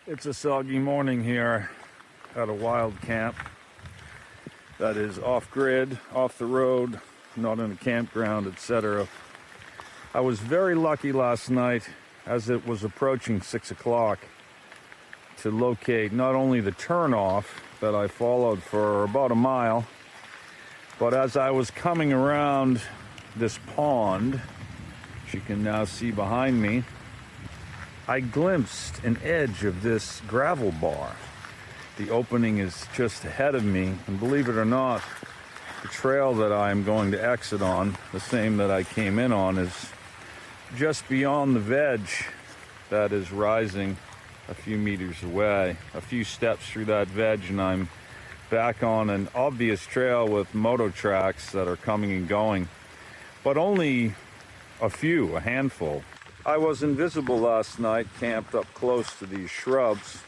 It's a soggy morning here at a wild camp that is off-grid, off the road, not in a campground, etc. I was very lucky last night as it was approaching 6 o'clock to locate not only the turnoff that I followed for about a mile, but as I was coming around this pond, which you can now see behind me, I glimpsed an edge of this gravel bar. The opening is just ahead of me, and believe it or not, the trail that I'm going to exit on, the same that I came in on, is just beyond the veg that is rising a few meters away. A few steps through that veg and I'm back on an obvious trail with moto tracks that are coming and going, but only a handful. I was invisible last night, camped up close to these shrubs.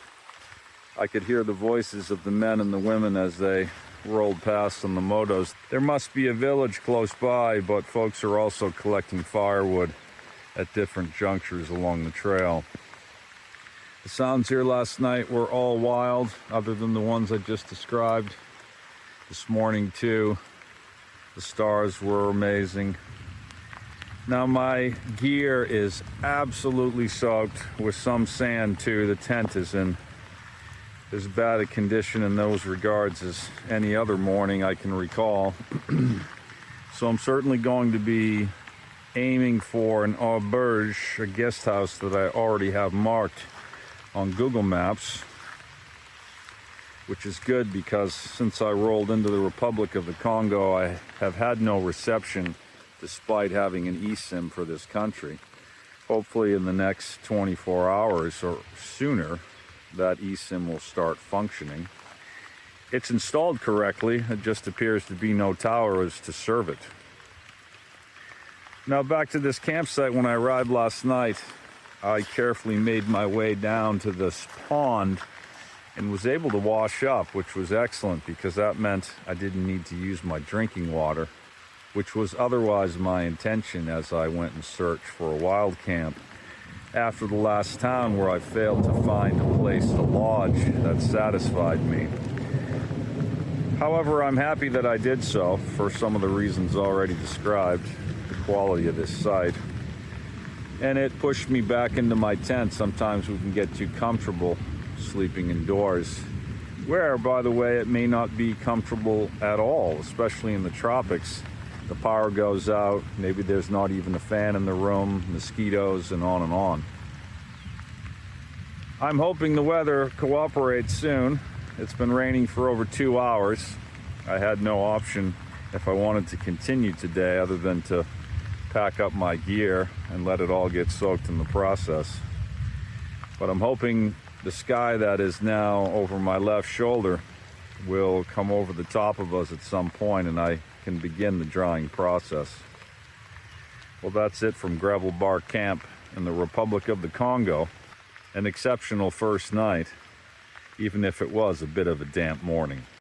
I could hear the voices of the men and the women as they rolled past on the motos. There must be a village close by, but folks are also collecting firewood at different junctures along the trail. The sounds here last night were all wild, other than the ones I just described. This morning too, the stars were amazing. Now my gear is absolutely soaked with some sand too. The tent is in as bad a condition in those regards as any other morning I can recall. So I'm certainly going to be aiming for an auberge, a guest house that I already have marked on Google Maps, which is good because since I rolled into the Republic of the Congo, I have had no reception despite having an eSIM for this country. Hopefully in the next 24 hours or sooner, that eSIM will start functioning. It's installed correctly, it just appears to be no towers to serve it. Now back to this campsite. When I arrived last night, I carefully made my way down to this pond and was able to wash up, which was excellent because that meant I didn't need to use my drinking water, which was otherwise my intention as I went in search for a wild camp after the last town where I failed to find a place to lodge that satisfied me. However, I'm happy that I did so for some of the reasons already described, the quality of this site. And it pushed me back into my tent. Sometimes we can get too comfortable sleeping indoors, where, by the way, it may not be comfortable at all, especially in the tropics. The power goes out, maybe there's not even a fan in the room, mosquitoes, and on and on. I'm hoping the weather cooperates soon. It's been raining for over 2 hours. I had no option if I wanted to continue today other than to pack up my gear and let it all get soaked in the process. But I'm hoping the sky that is now over my left shoulder will come over the top of us at some point and I can begin the drying process. Well, that's it from Gravel Bar Camp in the Republic of the Congo. An exceptional first night, even if it was a bit of a damp morning.